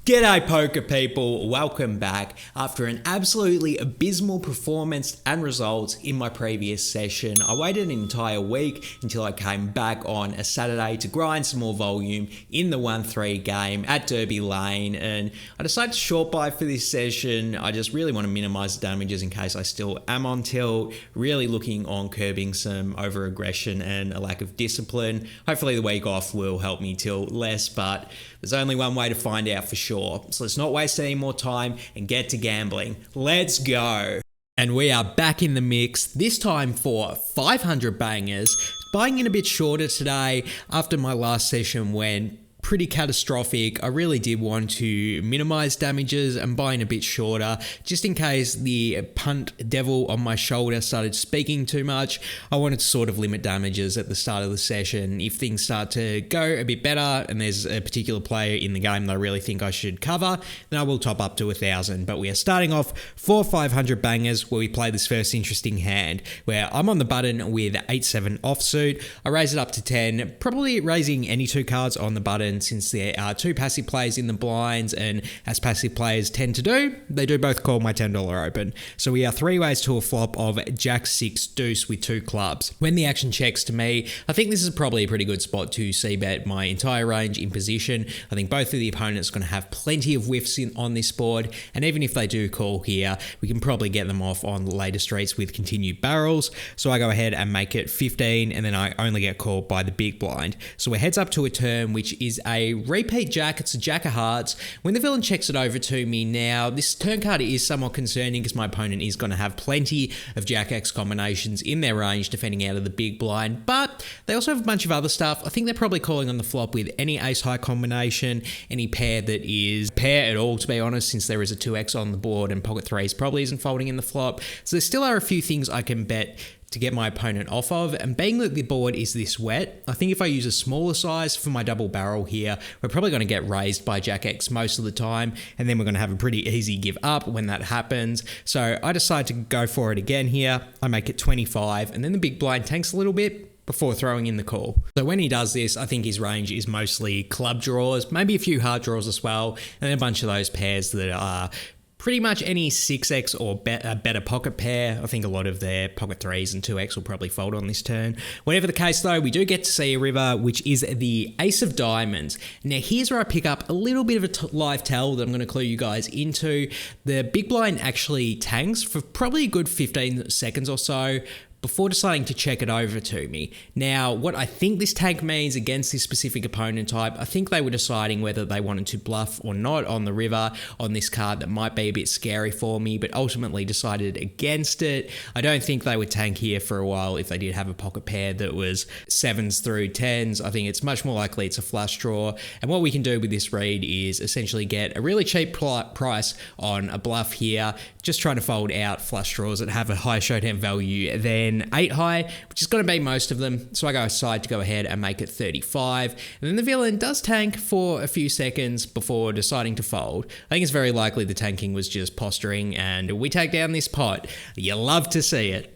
G'day poker people, welcome back. After an absolutely abysmal performance and results in my previous session, I waited an entire week until I came back on a Saturday to grind some more volume in the 1-3 game at Derby Lane, and I decided to short buy for this session. I just really want to minimize the damages in case I still am on tilt, really looking on curbing some over aggression and a lack of discipline. Hopefully the week off will help me tilt less, but there's only one way to find out for sure. So let's not waste any more time and get to gambling. Let's go. And we are back in the mix, this time for 500 bangers. Buying in a bit shorter today after my last session went pretty catastrophic. I really did want to minimize damages and buying a bit shorter just in case the punt devil on my shoulder started speaking too much. I wanted to sort of limit damages at the start of the session. If things start to go a bit better and there's a particular player in the game that I really think I should cover, then I will top up to 1,000. But we are starting off for 500 bangers where we play this first interesting hand where I'm on the button with 8-7 offsuit. I raise it up to 10, probably raising any two cards on the button since there are two passive players in the blinds, and as passive players tend to do, they do both call my $10 open. So we are three ways to a flop of Jack 6 deuce with two clubs. When the action checks to me, I think this is probably a pretty good spot to c-bet my entire range in position. I think both of the opponents are going to have plenty of whiffs on this board, and even if they do call here, we can probably get them off on later streets with continued barrels. So I go ahead and make it 15, and then I only get called by the big blind. So we're heads up to a turn, which is a repeat jack. It's a jack of hearts. When the villain checks it over to me now, this turn card is somewhat concerning because my opponent is going to have plenty of jack X combinations in their range defending out of the big blind, but they also have a bunch of other stuff. I think they're probably calling on the flop with any ace high combination, any pair that is pair at all, to be honest, since there is a 2x on the board and pocket threes probably isn't folding in the flop. So there still are a few things I can bet to get my opponent off of, and being that the board is this wet, I think if I use a smaller size for my double barrel here, we're probably going to get raised by Jack X most of the time, and then we're going to have a pretty easy give up when that happens. So I decide to go for it again here. I make it 25, and then the big blind tanks a little bit before throwing in the call. So when he does this, I think his range is mostly club draws, maybe a few hard draws as well, and then a bunch of those pairs that are pretty much any 6x or better pocket pair. I think a lot of their pocket 3s and 2x will probably fold on this turn. Whatever the case though, we do get to see a river, which is the ace of diamonds. Now here's where I pick up a little bit of a live tell that I'm going to clue you guys into. The big blind actually tanks for probably a good 15 seconds or so before deciding to check it over to me. Now, what I think this tank means against this specific opponent type, I think they were deciding whether they wanted to bluff or not on the river on this card that might be a bit scary for me, but ultimately decided against it. I don't think they would tank here for a while if they did have a pocket pair that was 7s through 10s. I think it's much more likely it's a flush draw, and what we can do with this read is essentially get a really cheap price on a bluff here, just trying to fold out flush draws that have a higher showdown value than 8 high, which is going to be most of them. So I go aside to go ahead and make it 35. And then the villain does tank for a few seconds before deciding to fold. I think it's very likely the tanking was just posturing, and we take down this pot. You love to see it.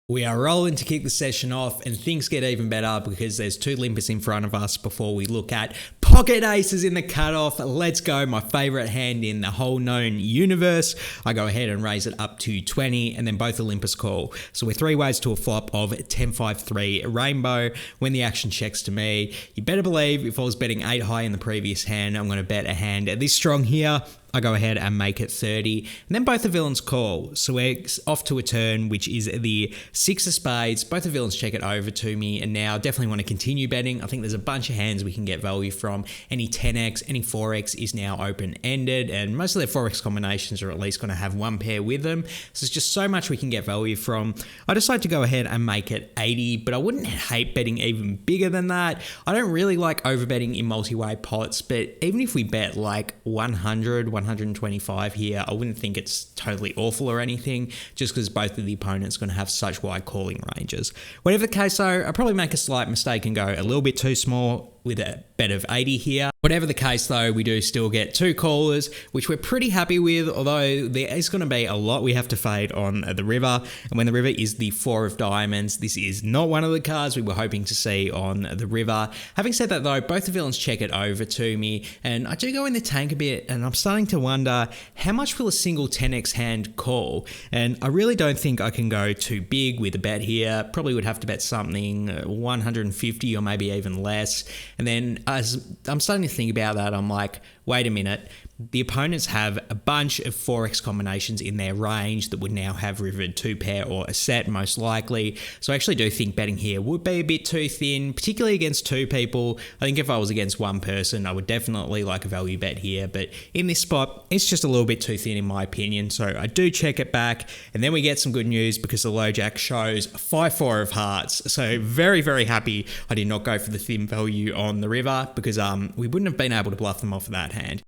We are rolling to kick the session off, and things get even better because there's two limpers in front of us before we look at pocket aces in the cutoff. Let's go, my favorite hand in the whole known universe. I go ahead and raise it up to 20, and then both the limpers call. So we're three ways to a flop of 10-5-3 rainbow. When the action checks to me, you better believe if I was betting 8 high in the previous hand, I'm going to bet a hand this strong here. I go ahead and make it 30, and then both the villains call. So we're off to a turn, which is the 6 of spades. Both the villains check it over to me, and now definitely want to continue betting. I think there's a bunch of hands we can get value from. Any 10x, any 4x is now open-ended, and most of their 4x combinations are at least going to have one pair with them. So there's just so much we can get value from. I decide to go ahead and make it 80, but I wouldn't hate betting even bigger than that. I don't really like overbetting in multi-way pots, but even if we bet like 100, 125 here, I wouldn't think it's totally awful or anything, just because both of the opponents are going to have such wide calling ranges. Whatever the case though, I'll probably make a slight mistake and go a little bit too small with a bet of 80 here. Whatever the case though, we do still get 2 callers, which we're pretty happy with, although there is going to be a lot we have to fade on the river. And when the river is the 4 of diamonds, this is not one of the cards we were hoping to see on the river. Having said that though, both the villains check it over to me, and I do go in the tank a bit, and I'm starting to wonder how much will a single 10x hand call? And I really don't think I can go too big with a bet here. Probably would have to bet something 150 or maybe even less. And then as I'm starting to think about that, I'm like, wait a minute, the opponents have a bunch of 4x combinations in their range that would now have river 2 pair or a set most likely. So I actually do think betting here would be a bit too thin, particularly against 2 people. I think if I was against 1 person, I would definitely like a value bet here, but in this spot, it's just a little bit too thin in my opinion. So I do check it back, and then we get some good news because the low jack shows 5-4 of hearts. So very, very happy I did not go for the thin value on the river, because we wouldn't have been able to bluff them off of that hand.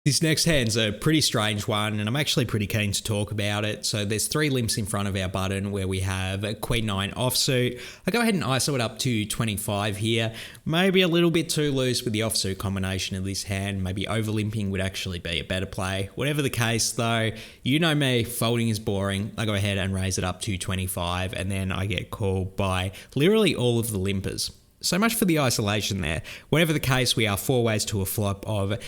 This next hand's a pretty strange one, and I'm actually pretty keen to talk about it. So there's 3 limps in front of our button where we have a Queen 9 offsuit. I go ahead and ISO it up to 25 here. Maybe a little bit too loose with the offsuit combination of this hand. Maybe over limping would actually be a better play. Whatever the case though, you know me, folding is boring. I go ahead and raise it up to 25, and then I get called by literally all of the limpers. So much for the isolation there. Whatever the case, we are 4 ways to a flop of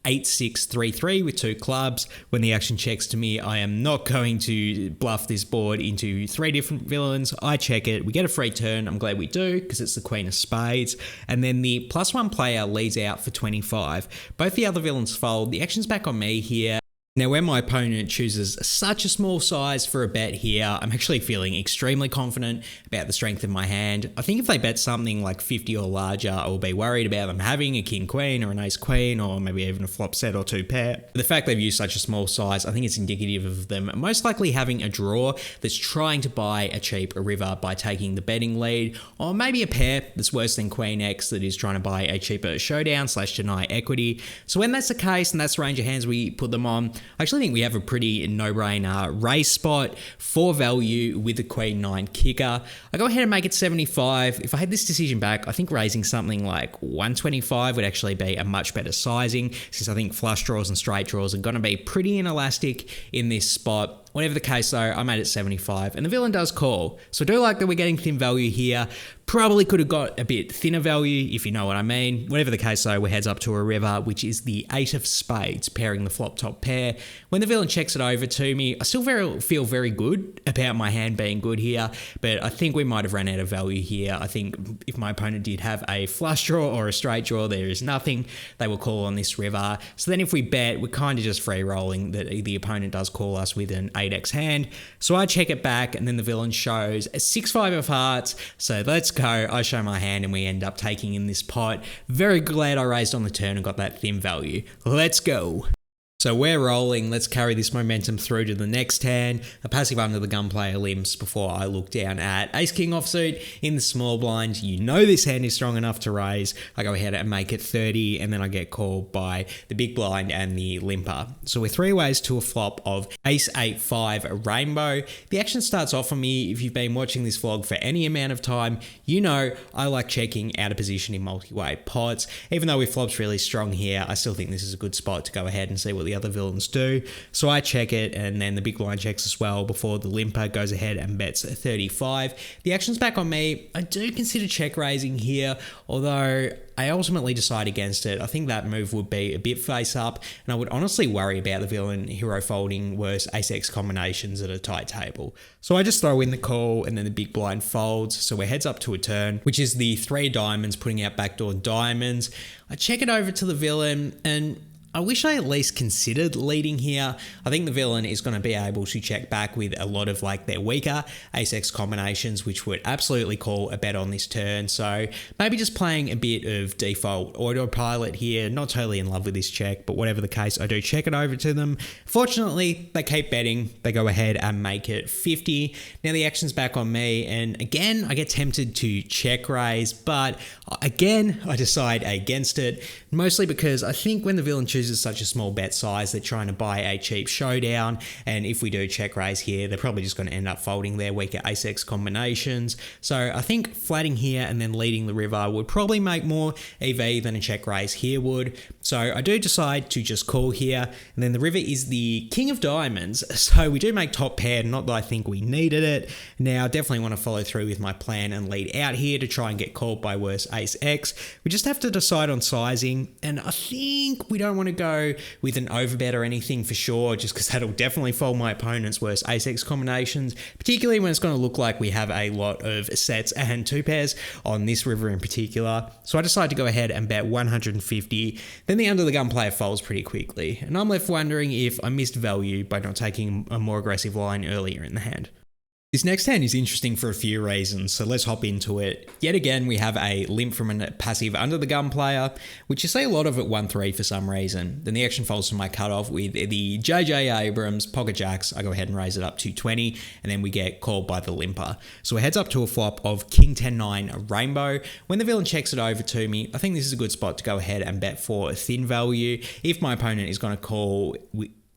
8-6-3-3 with 2 clubs. When the action checks to me, I am not going to bluff this board into 3 different villains. I check it. We get a free turn. I'm glad we do, because it's the Queen of Spades. And then the +1 player leads out for 25. Both the other villains fold. The action's back on me here. Now, when my opponent chooses such a small size for a bet here, I'm actually feeling extremely confident about the strength of my hand. I think if they bet something like 50 or larger, I will be worried about them having a king queen or an ace queen, or maybe even a flop set or 2 pair. But the fact they've used such a small size, I think it's indicative of them most likely having a draw that's trying to buy a cheap river by taking the betting lead, or maybe a pair that's worse than Queen X that is trying to buy a cheaper showdown / deny equity. So when that's the case, and that's the range of hands we put them on, I actually think we have a pretty no-brainer raise spot for value with the Queen 9 kicker. I go ahead and make it 75. If I had this decision back, I think raising something like 125 would actually be a much better sizing, since I think flush draws and straight draws are going to be pretty inelastic in this spot. Whatever the case though, I made it 75, and the villain does call. So I do like that we're getting thin value here. Probably could have got a bit thinner value, if you know what I mean. Whatever the case though, we're heads up to a river, which is the 8 of spades, pairing the flop top pair. When the villain checks it over to me, I still feel very good about my hand being good here, but I think we might have run out of value here. I think if my opponent did have a flush draw or a straight draw, there is nothing they will call on this river. So then if we bet, we're kind of just free rolling that the opponent does call us with an 8x hand. So I check it back, and then the villain shows a 6-5 of hearts. So let's go. I show my hand, and we end up taking in this pot. Very glad I raised on the turn and got that thin value. Let's go. So we're rolling. Let's carry this momentum through to the next hand. A passive under the gun player limps before I look down at ace king offsuit in the small blind. You know this hand is strong enough to raise. I go ahead and make it 30, and then I get called by the big blind and the limper. So we're 3 ways to a flop of ace 8-5 rainbow. The action starts off on me. If you've been watching this vlog for any amount of time, you know I like checking out of position in multi-way pots. Even though we flopped really strong here, I still think this is a good spot to go ahead and see what the other villains do. So I check it, and then the big blind checks as well before the limper goes ahead and bets 35. The action's back on me. I do consider check raising here, although I ultimately decide against it. I think that move would be a bit face up, and I would honestly worry about the villain hero folding worse ace-x combinations at a tight table. So I just throw in the call, and then the big blind folds. So we're heads up to a turn, which is the 3 diamonds putting out backdoor diamonds. I check it over to the villain, and I wish I at least considered leading here. I think the villain is going to be able to check back with a lot of like their weaker ace-x combinations, which would absolutely call a bet on this turn. So maybe just playing a bit of default autopilot here. Not totally in love with this check, but whatever the case, I do check it over to them. Fortunately, they keep betting. They go ahead and make it 50. Now the action's back on me, and again, I get tempted to check raise, but again, I decide against it, mostly because I think when the villain chooses loses such a small bet size, they're trying to buy a cheap showdown, and if we do check raise here, they're probably just going to end up folding their weaker ace-x combinations. So I think flatting here and then leading the river would probably make more EV than a check raise here would. So I do decide to just call here, and then the river is the king of diamonds, so we do make top pair, not that I think we needed it. Now definitely want to follow through with my plan and lead out here to try and get called by worse ace-x. We just have to decide on sizing, and I think we don't want to go with an overbet or anything for sure, just because that'll definitely fold my opponent's worst ace-x combinations, particularly when it's going to look like we have a lot of sets and two pairs on this river in particular. So I decide to go ahead and bet 150. Then the under the gun player folds pretty quickly, and I'm left wondering if I missed value by not taking a more aggressive line earlier in the hand. This next hand is interesting for a few reasons, so let's hop into it. Yet again, we have a limp from a passive under the gun player, which you see a lot of at 1-3 for some reason. Then the action folds to my cutoff with the JJ Abrams, pocket jacks. I go ahead and raise it up to 20, and then we get called by the limper. So it heads up to a flop of King 10-9 rainbow. When the villain checks it over to me, I think this is a good spot to go ahead and bet for a thin value. If my opponent is going to call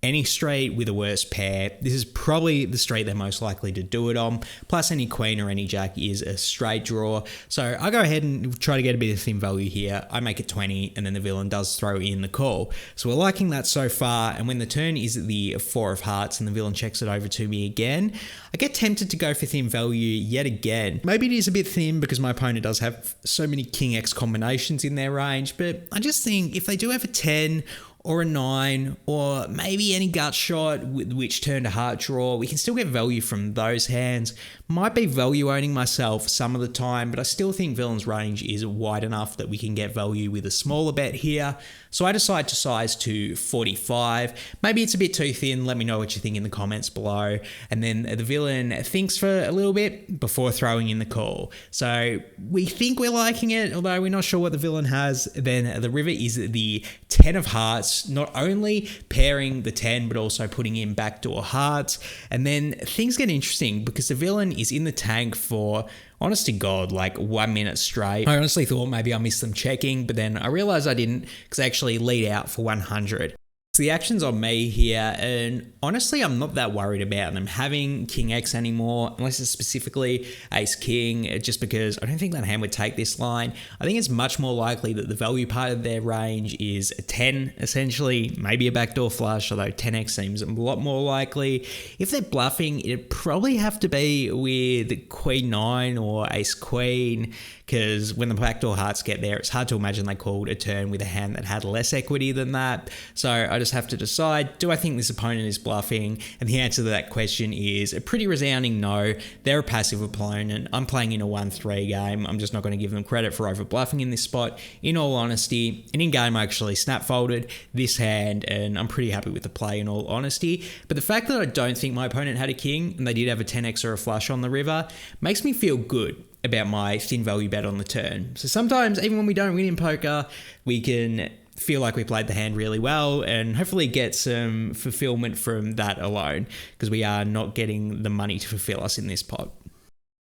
any straight with a worse pair, this is probably the straight they're most likely to do it on, plus any queen or any jack is a straight draw. So I go ahead and try to get a bit of thin value here. I make it 20, and then the villain does throw in the call. So we're liking that so far, and when the turn is the 4 of hearts and the villain checks it over to me again, I get tempted to go for thin value yet again. Maybe it is a bit thin because my opponent does have so many king X combinations in their range, but I just think if they do have a 10 or a 9, or maybe any gut shot with which turn to heart draw, we can still get value from those hands. Might be value owning myself some of the time, but I still think villain's range is wide enough that we can get value with a smaller bet here. So I decide to size to 45. Maybe it's a bit too thin. Let me know what you think in the comments below. And then the villain thinks for a little bit before throwing in the call. So we think we're liking it, although we're not sure what the villain has. Then the river is the 10 of hearts, not only pairing the 10, but also putting in backdoor hearts. And then things get interesting because the villain is in the tank for, honest to God, like 1 minute straight. I honestly thought maybe I missed them checking, but then I realized I didn't because I actually lead out for 100. So the action's on me here, and honestly, I'm not that worried about them having King X anymore, unless it's specifically Ace King, just because I don't think that hand would take this line. I think it's much more likely that the value part of their range is a 10, essentially, maybe a backdoor flush, although 10X seems a lot more likely. If they're bluffing, it'd probably have to be with Queen 9 or Ace Queen, because when the backdoor hearts get there, it's hard to imagine they called a turn with a hand that had less equity than that. So I just have to decide, do I think this opponent is bluffing? And the answer to that question is a pretty resounding no. They're a passive opponent. I'm playing in a 1-3 game. I'm just not going to give them credit for over bluffing in this spot, in all honesty. And in game, I actually snap folded this hand, and I'm pretty happy with the play in all honesty. But the fact that I don't think my opponent had a king, and they did have a 10x or a flush on the river, makes me feel good about my thin value bet on the turn. So sometimes, even when we don't win in poker, we can feel like we played the hand really well and hopefully get some fulfillment from that alone, because we are not getting the money to fulfill us in this pot.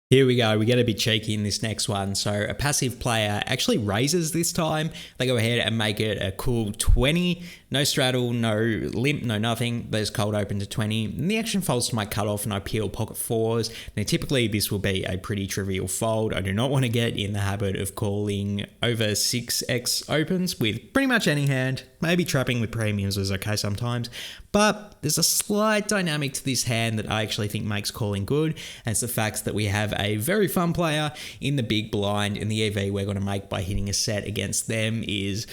Here we go, we get a bit cheeky in this next one. So a passive player actually raises this time. They go ahead and make it a cool 20. No straddle, no limp, no nothing. They just cold open to 20. And the action folds to my cutoff and I peel pocket 4s. Now typically this will be a pretty trivial fold. I do not want to get in the habit of calling over 6x opens with pretty much any hand. Maybe trapping with premiums is okay sometimes. But there's a slight dynamic to this hand that I actually think makes calling good, and it's the fact that we have a very fun player in the big blind, and the EV we're going to make by hitting a set against them is,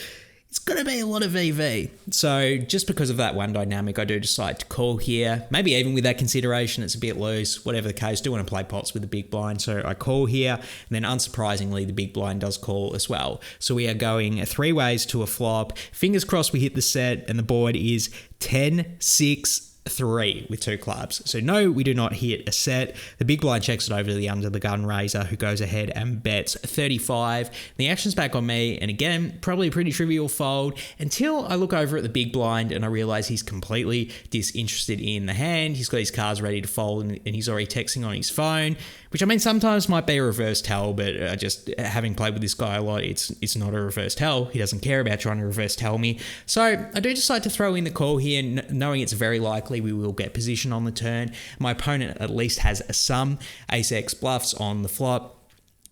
it's going to be a lot of EV. So just because of that one dynamic, I do decide to call here. Maybe even with that consideration, it's a bit loose, whatever the case. Do want to play pots with the big blind, so I call here. And then unsurprisingly, the big blind does call as well. So we are going 3 ways to a flop. Fingers crossed we hit the set, and the board is 10, 6, 3 with 2 clubs. So no, we do not hit a set. The big blind checks it over to the under the gun raiser, who goes ahead and bets 35. The action's back on me, and again, probably a pretty trivial fold until I look over at the big blind and I realize he's completely disinterested in the hand. He's got his cards ready to fold and he's already texting on his phone, which I mean sometimes might be a reverse tell, but just having played with this guy a lot, it's not a reverse tell. He doesn't care about trying to reverse tell me. So I do decide to throw in the call here, knowing it's very likely we will get position on the turn. My opponent at least has some ace-x bluffs on the flop.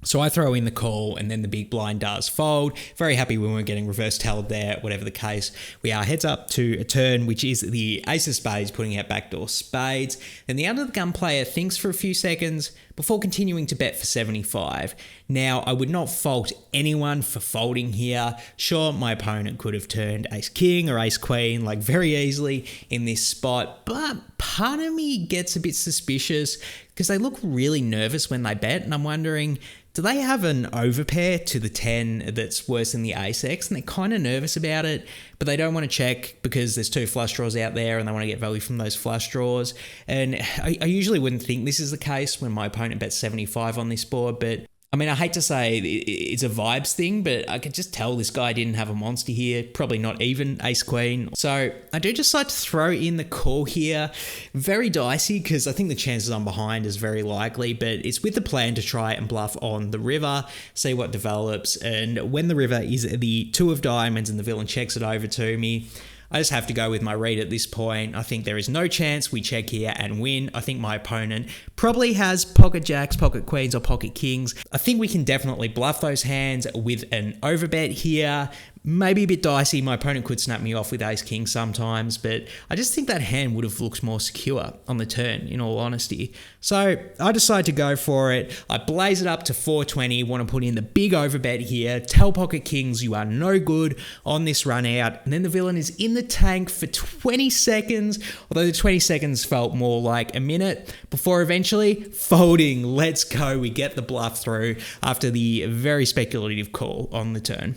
So I throw in the call, and then the big blind does fold. Very happy we weren't getting reverse telled there, whatever the case. We are heads up to a turn, which is the ace of spades putting out backdoor spades. Then the under the gun player thinks for a few seconds before continuing to bet for 75. Now, I would not fault anyone for folding here. Sure, my opponent could have turned ace king or ace queen like very easily in this spot, but part of me gets a bit suspicious because they look really nervous when they bet, and I'm wondering, do they have an overpair to the 10 that's worse than the ace-x, and they're kind of nervous about it, but they don't want to check because there's 2 flush draws out there and they want to get value from those flush draws. And I usually wouldn't think this is the case when my opponent bets 75 on this board, but I mean, I hate to say it's a vibes thing, but I could just tell this guy didn't have a monster here, probably not even ace-queen. So I do decide to throw in the call here. Very dicey because I think the chances I'm behind is very likely, but it's with the plan to try and bluff on the river, see what develops. And when the river is the 2 of diamonds and the villain checks it over to me, I just have to go with my read at this point. I think there is no chance we check here and win. I think my opponent probably has pocket jacks, pocket queens, or pocket kings. I think we can definitely bluff those hands with an overbet here. Maybe a bit dicey. My opponent could snap me off with ace king sometimes, but I just think that hand would have looked more secure on the turn, in all honesty. So I decide to go for it. I blaze it up to 420, want to put in the big overbet here. Tell pocket kings you are no good on this run out. And then the villain is in the tank for 20 seconds, although the 20 seconds felt more like a minute, before eventually folding. Let's go. We get the bluff through after the very speculative call on the turn.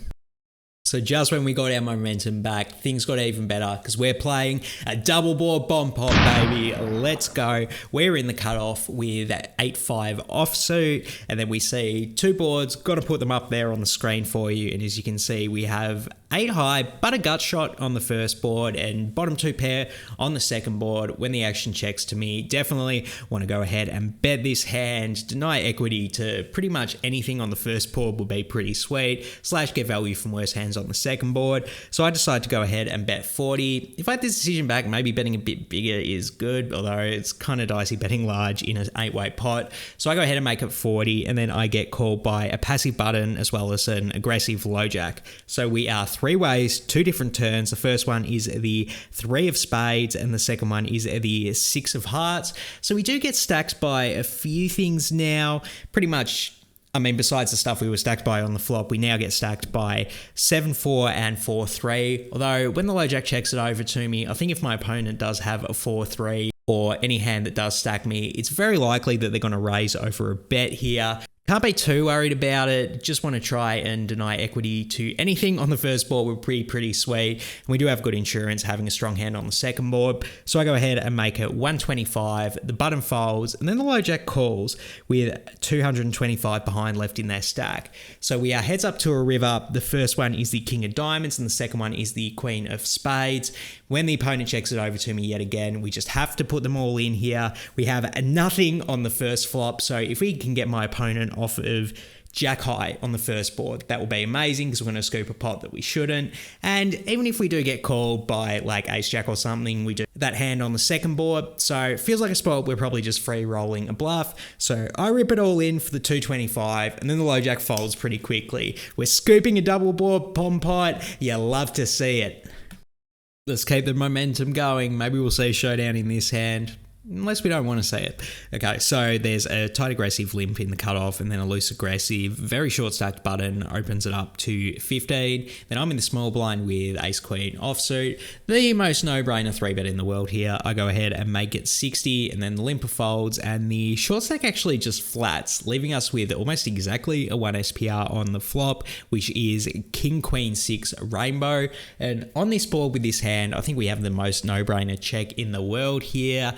So just when we got our momentum back, things got even better because we're playing a double board bomb pot, baby. Let's go. We're in the cutoff with 8-5 offsuit, and then we see 2 boards. Got to put them up there on the screen for you. And as you can see, we have 8 high, but a gut shot on the first board and bottom 2 pair on the second board. When the action checks to me, definitely want to go ahead and bet this hand. Deny equity to pretty much anything on the first board would be pretty sweet, / get value from worse hands on the second board. So I decide to go ahead and bet 40. If I had this decision back, maybe betting a bit bigger is good, although it's kind of dicey betting large in an 8-weight pot. So I go ahead and make it 40, and then I get called by a passive button as well as an aggressive low jack. So we are 3 ways, 2 different turns. The first one is the 3 of spades, and the second one is the 6 of hearts. So we do get stacked by a few things now, pretty much. I mean, besides the stuff we were stacked by on the flop, we now get stacked by 7-4 and 4-3. Although when the low jack checks it over to me, I think if my opponent does have a 4-3 or any hand that does stack me, it's very likely that they're going to raise over a bet here. Can't be too worried about it. Just want to try and deny equity to anything on the first board. We're pretty sweet. And we do have good insurance having a strong hand on the second board. So I go ahead and make it 125. The button folds, and then the low jack calls with 225 behind left in their stack. So we are heads up to a river. The first one is the king of diamonds, and the second one is the queen of spades. When the opponent checks it over to me yet again, we just have to put them all in here. We have nothing on the first flop. So if we can get my opponent off of jack high on the first board, that will be amazing because we're going to scoop a pot that we shouldn't. And even if we do get called by like ace jack or something, we do that hand on the second board. So it feels like a spot we're probably just free rolling a bluff. So I rip it all in for the 225, and then the low jack folds pretty quickly. We're scooping a double board pom pot. You love to see it. Let's keep the momentum going. Maybe we'll see a showdown in this hand. unless we don't want to see it. Okay, so there's a tight aggressive limp in the cutoff and then a loose aggressive, very short stacked button opens it up to 15. Then I'm in the small blind with ace queen offsuit. The most no-brainer 3-bet in the world here. I go ahead and make it 60 and then the limper folds and the short stack actually just flats, leaving us with almost exactly a 1 SPR on the flop, which is king queen 6 rainbow. And on this board with this hand, I think we have the most no-brainer check in the world here.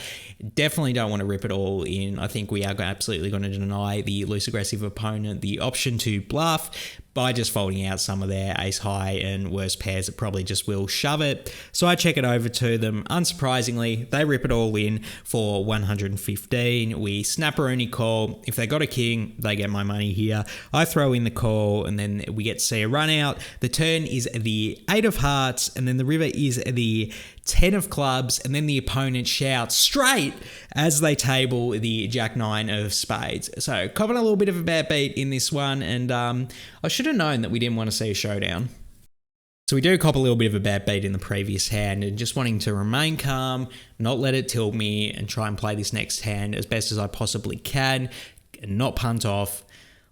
Definitely don't want to rip it all in. I think we are absolutely going to deny the loose aggressive opponent the option to bluff by just folding out some of their ace high and worse pairs that probably just will shove it. So I check it over to them. Unsurprisingly, they rip it all in for 115. We snapperoonie call. If they got a king, they get my money here. I throw in the call and then we get to see a run out. The turn is the 8 of hearts and then the river is the 10 of clubs, and then the opponent shouts straight as they table the jack 9 of spades. So copping a little bit of a bad beat in this one, and I should have known that we didn't want to see a showdown. So we do cop a little bit of a bad beat in the previous hand, and just wanting to remain calm, not let it tilt me, and try and play this next hand as best as I possibly can, and not punt off.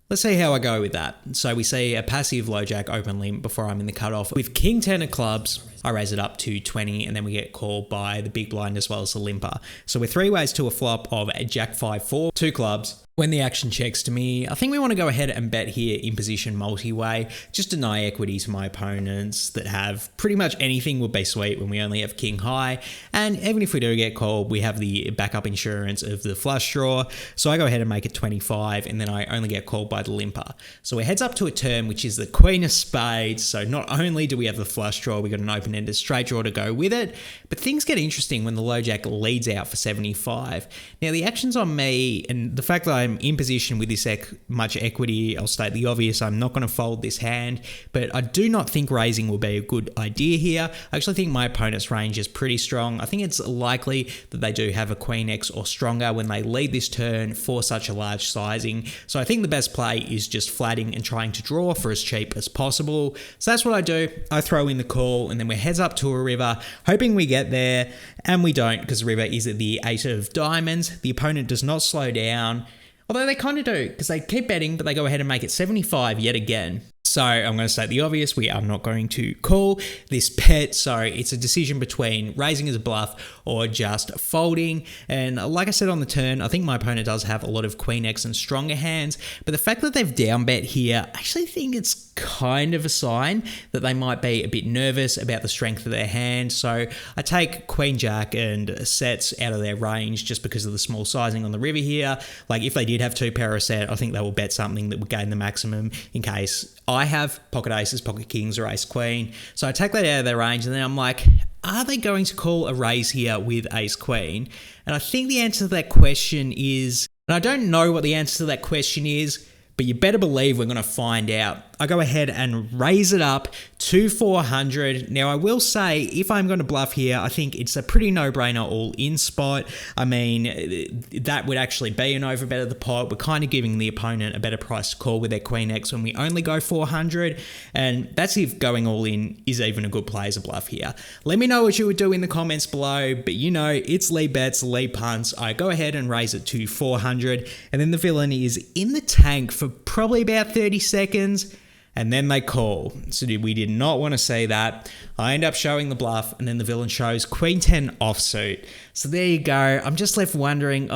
Let's see how I go with that. So we see a passive low jack open limp before I'm in the cutoff. With king 10 of clubs, I raise it up to 20 and then we get called by the big blind as well as the limper. So we're 3 ways to a flop of jack 5-4, 2 clubs. When the action checks to me, I think we want to go ahead and bet here in position multi-way. Just deny equity to my opponents that have pretty much anything would be sweet when we only have king high. And even if we do get called, we have the backup insurance of the flush draw. So I go ahead and make it 25 and then I only get called by the limper. So it heads up to a turn which is the queen of spades. So not only do we have the flush draw, we got an open-ended straight draw to go with it, but things get interesting when the low jack leads out for 75. Now the action's on me, and the fact that I'm in position with this much equity, I'll state the obvious, I'm not going to fold this hand, but I do not think raising will be a good idea here. I actually think my opponent's range is pretty strong. I think it's likely that they do have a queen X or stronger when they lead this turn for such a large sizing. So I think the best play is just flatting and trying to draw for as cheap as possible. So that's what I do. I throw in the call and then we're heads up to a river, hoping we get there, and we don't because the river is at the 8 of diamonds. The opponent does not slow down. Although they kind of do, because they keep betting, but they go ahead and make it 75 yet again. So I'm going to state the obvious, we are not going to call this bet. So it's a decision between raising as a bluff or just folding. And like I said on the turn, I think my opponent does have a lot of queen X and stronger hands. But the fact that they've down bet here, I actually think it's kind of a sign that they might be a bit nervous about the strength of their hand. So I take queen jack and sets out of their range just because of the small sizing on the river here. Like if they did have 2 pair of set, I think they will bet something that would gain the maximum in case I have pocket aces, pocket kings, or ace queen. So I take that out of their range and then I'm like, are they going to call a raise here with ace queen? And I think the answer to that question is, and I don't know what the answer to that question is, but you better believe we're going to find out. I go ahead and raise it up to 400. Now, I will say, if I'm going to bluff here, I think it's a pretty no-brainer all-in spot. I mean, that would actually be an overbet of the pot. We're kind of giving the opponent a better price to call with their queen X when we only go 400, and that's if going all-in is even a good play as a bluff here. Let me know what you would do in the comments below, but you know, it's lead bets, lead punts. I go ahead and raise it to 400, and then the villain is in the tank for probably about 30 seconds, and then they call. So we did not want to see that. I end up showing the bluff, and then the villain shows queen 10 offsuit. So there you go. I'm just left wondering,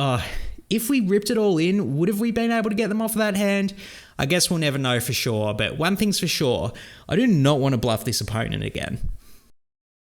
if we ripped it all in, would have we been able to get them off of that hand? I guess we'll never know for sure, but one thing's for sure, I do not want to bluff this opponent again.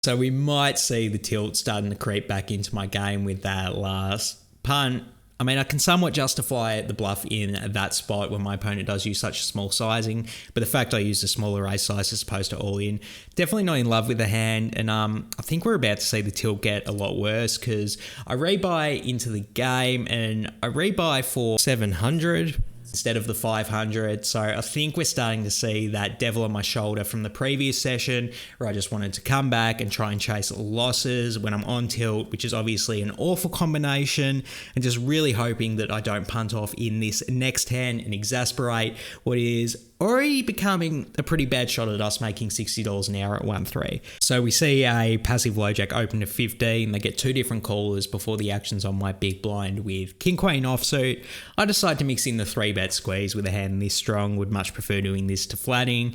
So we might see the tilt starting to creep back into my game with that last punt. I mean, I can somewhat justify the bluff in that spot when my opponent does use such a small sizing, but the fact I used a smaller raise size as opposed to all in, definitely not in love with the hand, and I think we're about to see the tilt get a lot worse because I rebuy into the game and I rebuy for 700 instead of the 500. So I think we're starting to see that devil on my shoulder from the previous session where I just wanted to come back and try and chase losses when I'm on tilt, which is obviously an awful combination, and just really hoping that I don't punt off in this next hand and exasperate what is already becoming a pretty bad shot at us making $60 an hour at 1-3. So we see a passive low jack open to 15. They get two different callers before the action's on my big blind with king queen offsuit. I decide to mix in the 3-bet squeeze with a hand this strong. Would much prefer doing this to flatting.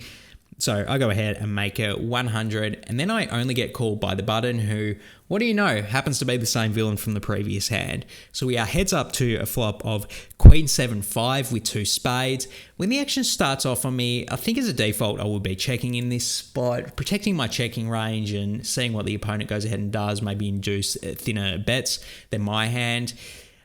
So I go ahead and make it 100, and then I only get called by the button who, what do you know, happens to be the same villain from the previous hand. So we are heads up to a flop of queen 7-5 with 2 spades. When the action starts off on me, I think as a default I would be checking in this spot, protecting my checking range and seeing what the opponent goes ahead and does, maybe induce thinner bets than my hand.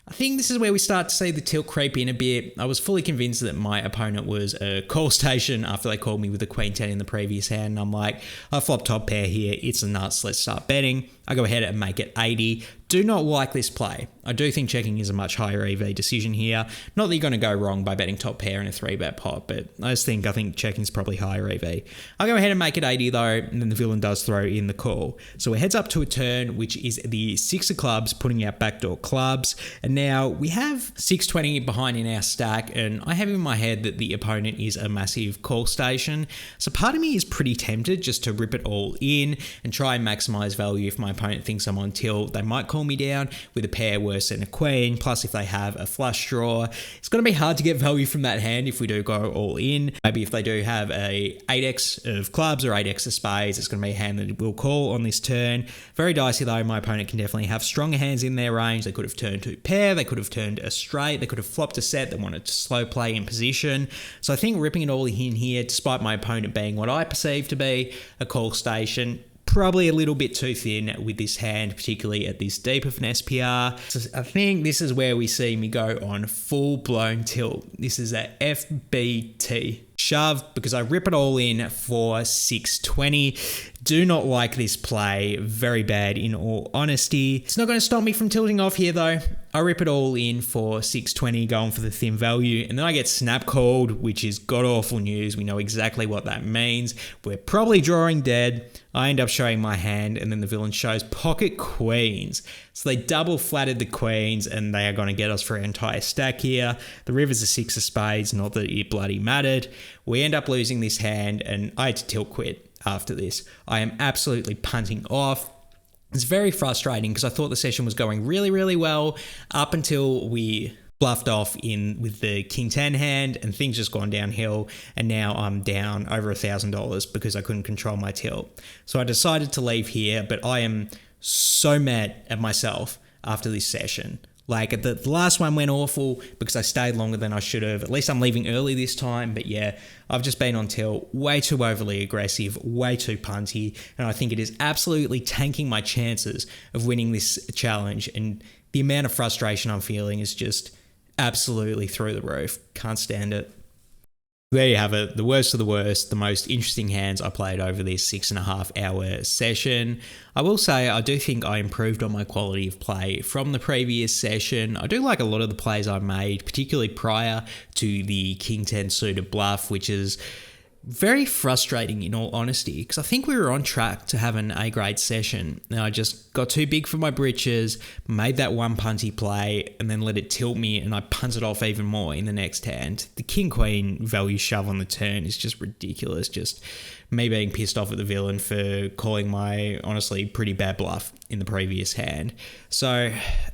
I think this is where we start to see the tilt creep in a bit. I was fully convinced that my opponent was a call station after they called me with the queen 10 in the previous hand. And I'm like, I flop top pair here. It's a nuts. Let's start betting. I go ahead and make it 80. Do not like this play. I do think checking is a much higher EV decision here. Not that you're going to go wrong by betting top pair in a 3-bet pot, but I think checking's probably higher EV. I'll go ahead and make it 80 though, and then the villain does throw in the call. So we're heads up to a turn, which is the 6 of clubs, putting out backdoor clubs. And now we have 620 behind in our stack, and I have in my head that the opponent is a massive call station. So part of me is pretty tempted just to rip it all in and try and maximize value. If my opponent thinks I'm on tilt, they might call me down with a pair worse than a queen, plus if they have a flush draw. It's going to be hard to get value from that hand if we do go all in. Maybe if they do have a 8x of clubs or 8x of spades, it's going to be a hand that will call on this turn. Very dicey though. My opponent can definitely have stronger hands in their range. They could have turned to pair, they could have turned a straight, they could have flopped a set, they wanted to slow play in position. So I think ripping it all in here, despite my opponent being what I perceive to be a call station, probably a little bit too thin with this hand, particularly at this deep of an SPR. So I think this is where we see me go on full-blown tilt. This is a FBT shove because I rip it all in for 620. Do not like this play. Very bad in all honesty. It's not going to stop me from tilting off here though. I rip it all in for 620, going for the thin value, and then I get snap called, which is god-awful news. We know exactly what that means. We're probably drawing dead. I end up showing my hand, and then the villain shows pocket queens. So they double flatted the queens, and they are going to get us for our entire stack here. The river's a 6 of spades, not that it bloody mattered. We end up losing this hand, and I had to tilt quit after this. I am absolutely punting off. It's very frustrating because I thought the session was going really, really well up until we bluffed off in with the king 10 hand, and things just gone downhill, and now I'm down over $1,000 because I couldn't control my tilt. So I decided to leave here, but I am so mad at myself after this session. Like the last one went awful because I stayed longer than I should have. At least I'm leaving early this time. But yeah, I've just been on tilt, way too overly aggressive, way too punty. And I think it is absolutely tanking my chances of winning this challenge. And the amount of frustration I'm feeling is just absolutely through the roof. Can't stand it. There you have it, the worst of the worst, the most interesting hands I played over this 6.5 hour session. I will say I do think I improved on my quality of play from the previous session. I do like a lot of the plays I made, particularly prior to the King 10 suited bluff, which is very frustrating in all honesty, because I think we were on track to have an A-grade session. Now I just got too big for my britches, made that one punty play, and then let it tilt me, and I punted off even more in the next hand. The king-queen value shove on the turn is just ridiculous. Just me being pissed off at the villain for calling my honestly pretty bad bluff in the previous hand. So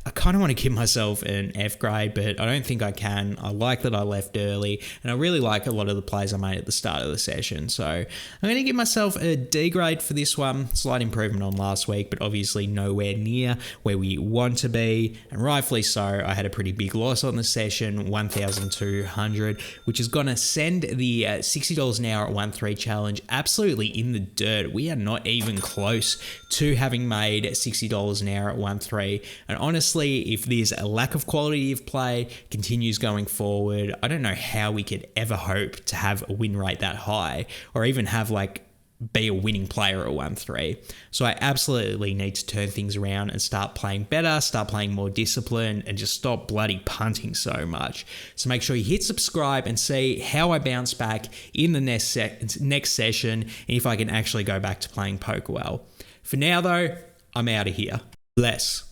I kind of want to give myself an F grade, but I don't think I can. I like that I left early, and I really like a lot of the plays I made at the start of the session. So I'm going to give myself a D grade for this one. Slight improvement on last week, but obviously nowhere near where we want to be, and rightfully so. I had a pretty big loss on the session, 1,200, which is going to send the $60 an hour at 1-3 challenge absolutely in the dirt. We are not even close to having made $60 an hour at 1-3. And honestly, if there's a lack of quality of play continues going forward, I don't know how we could ever hope to have a win rate that high, or even have be a winning player at 1-3. So I absolutely need to turn things around and start playing better, start playing more disciplined, and just stop bloody punting so much. So make sure you hit subscribe and see how I bounce back in the next session, and if I can actually go back to playing poker well. For now though, I'm out of here. Bless.